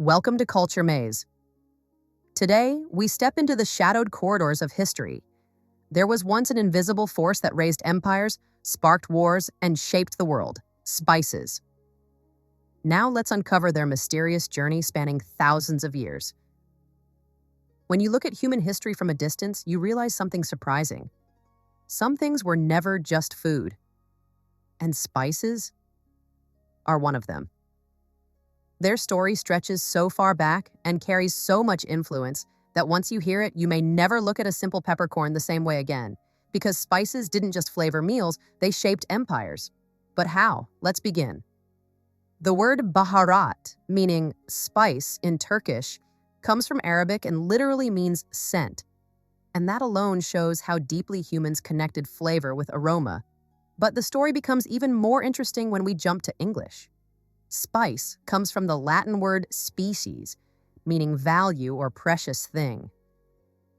Welcome to CultureMaze. Today, we step into the shadowed corridors of history. There was once an invisible force that raised empires, sparked wars, and shaped the world: spices. Now let's uncover their mysterious journey spanning thousands of years. When you look at human history from a distance, you realize something surprising. Some things were never just food, and spices are one of them. Their story stretches so far back and carries so much influence that once you hear it, you may never look at a simple peppercorn the same way again, because spices didn't just flavor meals, they shaped empires. But how? Let's begin. The word baharat, meaning spice in Turkish, comes from Arabic and literally means scent. And that alone shows how deeply humans connected flavor with aroma. But the story becomes even more interesting when we jump to English. Spice comes from the Latin word species, meaning value or precious thing.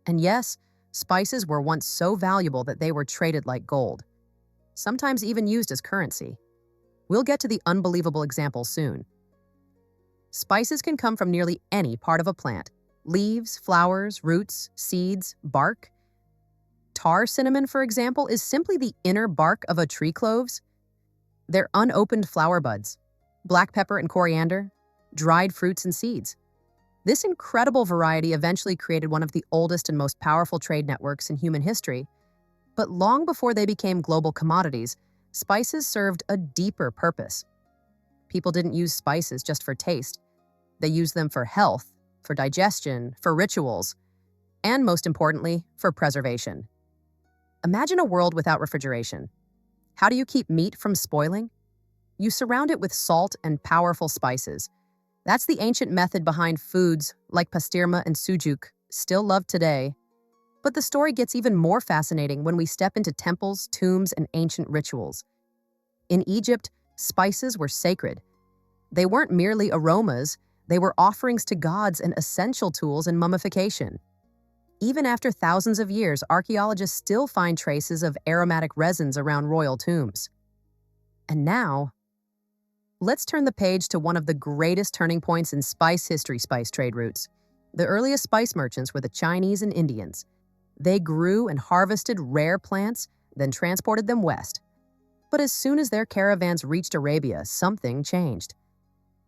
And yes, spices were once so valuable that they were traded like gold, sometimes even used as currency. We'll get to the unbelievable example soon. Spices can come from nearly any part of a plant: leaves, flowers, roots, seeds, bark. Tar cinnamon, for example, is simply the inner bark of a tree cloves. They're unopened flower buds. Black pepper and coriander, dried fruits and seeds. This incredible variety eventually created one of the oldest and most powerful trade networks in human history. But long before they became global commodities, spices served a deeper purpose. People didn't use spices just for taste. They used them for health, for digestion, for rituals, and most importantly, for preservation. Imagine a world without refrigeration. How do you keep meat from spoiling? You surround it with salt and powerful spices. That's the ancient method behind foods like pastirma and sucuk, still loved today. But the story gets even more fascinating when we step into temples, tombs, and ancient rituals. In Egypt, spices were sacred. They weren't merely aromas, they were offerings to gods and essential tools in mummification. Even after thousands of years, archaeologists still find traces of aromatic resins around royal tombs. And now, let's turn the page to one of the greatest turning points in spice history: spice trade routes. The earliest spice merchants were the Chinese and Indians. They grew and harvested rare plants, then transported them west. But as soon as their caravans reached Arabia, something changed.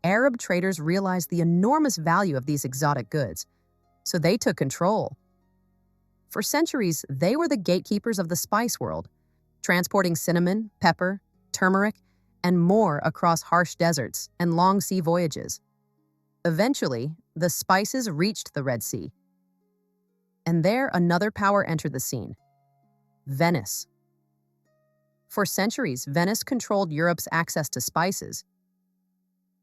Arab traders realized the enormous value of these exotic goods, so they took control. For centuries, they were the gatekeepers of the spice world, transporting cinnamon, pepper, turmeric, and more across harsh deserts and long sea voyages. Eventually, the spices reached the Red Sea. And there, another power entered the scene: Venice. For centuries, Venice controlled Europe's access to spices.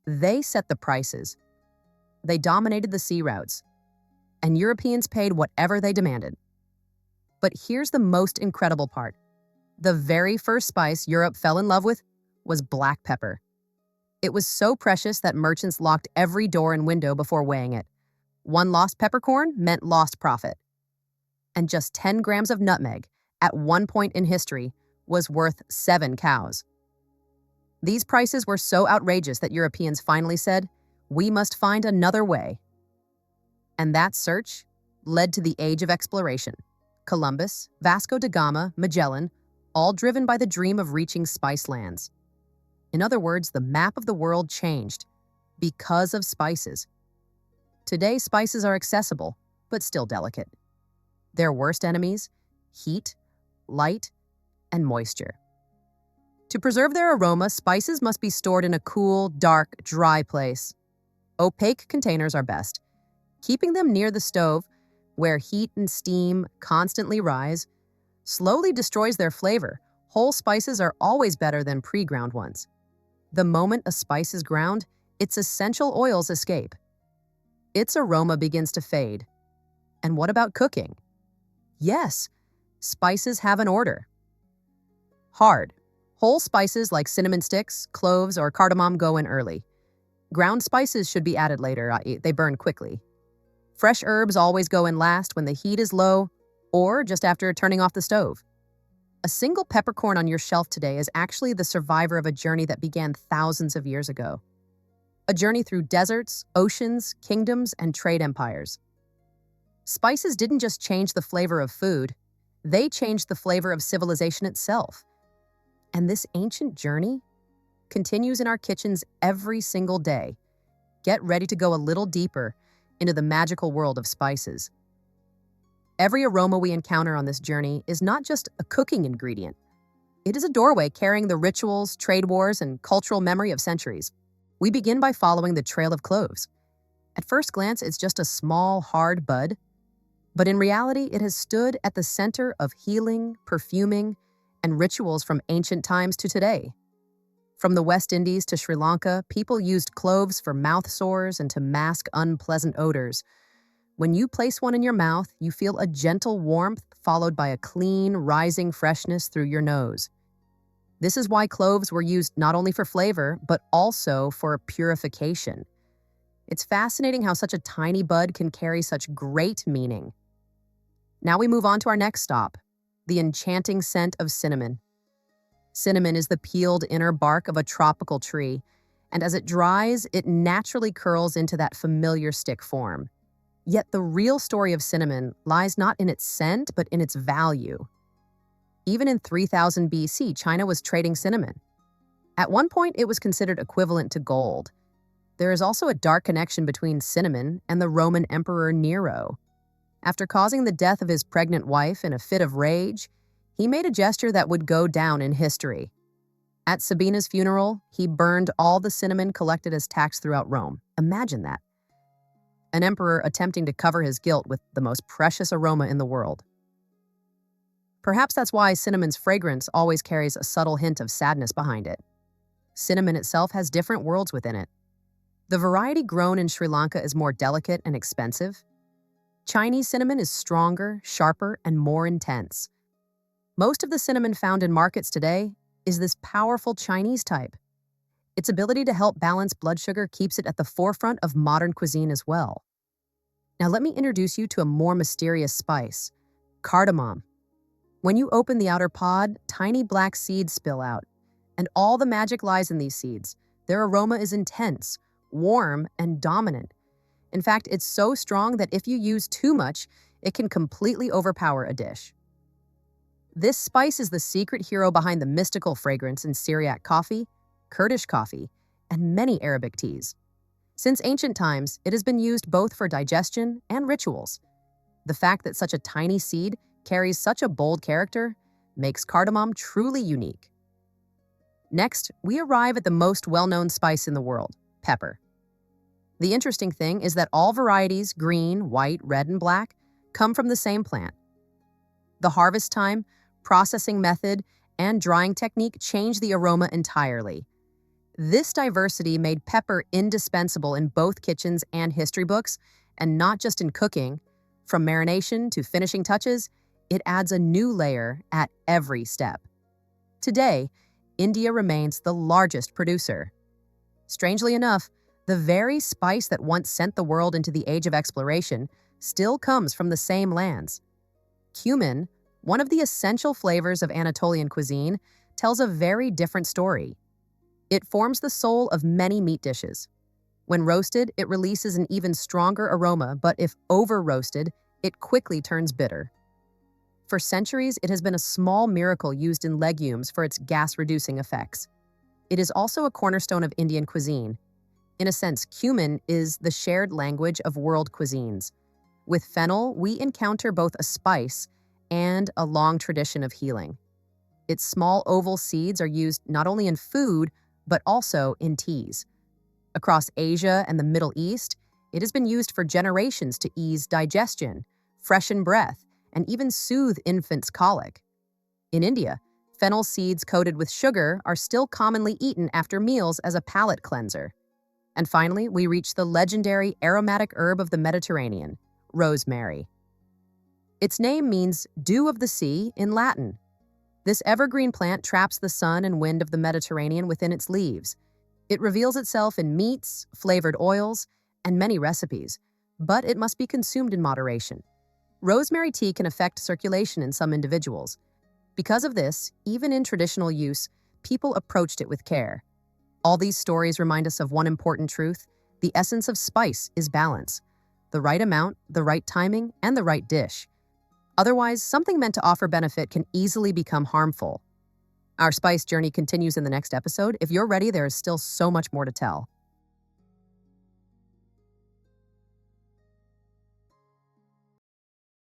They set the prices. They dominated the sea routes, and Europeans paid whatever they demanded. But here's the most incredible part. The very first spice Europe fell in love with was black pepper. It was so precious that merchants locked every door and window before weighing it. One lost peppercorn meant lost profit. And just 10 grams of nutmeg, at one point in history, was worth 7 cows. These prices were so outrageous that Europeans finally said, "We must find another way." And that search led to the age of exploration. Columbus, Vasco da Gama, Magellan, all driven by the dream of reaching spice lands. In other words, the map of the world changed because of spices. Today, spices are accessible, but still delicate. Their worst enemies: heat, light, and moisture. To preserve their aroma, spices must be stored in a cool, dark, dry place. Opaque containers are best. Keeping them near the stove, where heat and steam constantly rise, slowly destroys their flavor. Whole spices are always better than pre-ground ones. The moment a spice is ground, its essential oils escape. Its aroma begins to fade. And what about cooking? Yes, spices have an order. Hard. Whole spices like cinnamon sticks, cloves, or cardamom go in early. Ground spices should be added later, i.e., they burn quickly. Fresh herbs always go in last when the heat is low, or just after turning off the stove. A single peppercorn on your shelf today is actually the survivor of a journey that began thousands of years ago. a journey through deserts, oceans, kingdoms, and trade empires. Spices didn't just change the flavor of food, they changed the flavor of civilization itself. And this ancient journey continues in our kitchens every single day. Get ready to go a little deeper into the magical world of spices. Every aroma we encounter on this journey is not just a cooking ingredient. It is a doorway carrying the rituals, trade wars, and cultural memory of centuries. We begin by following the trail of cloves. At first glance, it's just a small, hard bud, but in reality, it has stood at the center of healing, perfuming, and rituals from ancient times to today. From the West Indies to Sri Lanka, people used cloves for mouth sores and to mask unpleasant odors. When you place one in your mouth, you feel a gentle warmth followed by a clean, rising freshness through your nose. This is why cloves were used not only for flavor, but also for purification. It's fascinating how such a tiny bud can carry such great meaning. Now we move on to our next stop, the enchanting scent of cinnamon. Cinnamon is the peeled inner bark of a tropical tree, and as it dries, it naturally curls into that familiar stick form. Yet the real story of cinnamon lies not in its scent, but in its value. Even in 3000 BC, China was trading cinnamon. At one point, it was considered equivalent to gold. There is also a dark connection between cinnamon and the Roman Emperor Nero. After causing the death of his pregnant wife in a fit of rage, he made a gesture that would go down in history. At Sabina's funeral, he burned all the cinnamon collected as tax throughout Rome. Imagine that. An emperor attempting to cover his guilt with the most precious aroma in the world. Perhaps that's why cinnamon's fragrance always carries a subtle hint of sadness behind it. Cinnamon itself has different worlds within it. The variety grown in Sri Lanka is more delicate and expensive. Chinese cinnamon is stronger, sharper, and more intense. Most of the cinnamon found in markets today is this powerful Chinese type. Its ability to help balance blood sugar keeps it at the forefront of modern cuisine as well. Now let me introduce you to a more mysterious spice, cardamom. When you open the outer pod, tiny black seeds spill out, and all the magic lies in these seeds. Their aroma is intense, warm, and dominant. In fact, it's so strong that if you use too much, it can completely overpower a dish. This spice is the secret hero behind the mystical fragrance in Syriac coffee, Kurdish coffee, and many Arabic teas. Since ancient times, it has been used both for digestion and rituals. The fact that such a tiny seed carries such a bold character makes cardamom truly unique. Next, we arrive at the most well-known spice in the world, pepper. The interesting thing is that all varieties, green, white, red, and black, come from the same plant. The harvest time, processing method, and drying technique change the aroma entirely. This diversity made pepper indispensable in both kitchens and history books, and not just in cooking. From marination to finishing touches, it adds a new layer at every step. Today, India remains the largest producer. Strangely enough, the very spice that once sent the world into the age of exploration still comes from the same lands. Cumin, one of the essential flavors of Anatolian cuisine, tells a very different story. It forms the soul of many meat dishes. When roasted, it releases an even stronger aroma, but if over-roasted, it quickly turns bitter. For centuries, it has been a small miracle used in legumes for its gas-reducing effects. It is also a cornerstone of Indian cuisine. In a sense, cumin is the shared language of world cuisines. With fennel, we encounter both a spice and a long tradition of healing. Its small oval seeds are used not only in food, but also in teas. Across Asia and the Middle East, it has been used for generations to ease digestion, freshen breath, and even soothe infants' colic. In India, fennel seeds coated with sugar are still commonly eaten after meals as a palate cleanser. And finally, we reach the legendary aromatic herb of the Mediterranean, rosemary. Its name means dew of the sea in Latin. This evergreen plant traps the sun and wind of the Mediterranean within its leaves. It reveals itself in meats, flavored oils, and many recipes, but it must be consumed in moderation. Rosemary tea can affect circulation in some individuals. Because of this, even in traditional use, people approached it with care. All these stories remind us of one important truth: the essence of spice is balance. The right amount, the right timing, and the right dish. Otherwise, something meant to offer benefit can easily become harmful. Our spice journey continues in the next episode. If you're ready, there is still so much more to tell.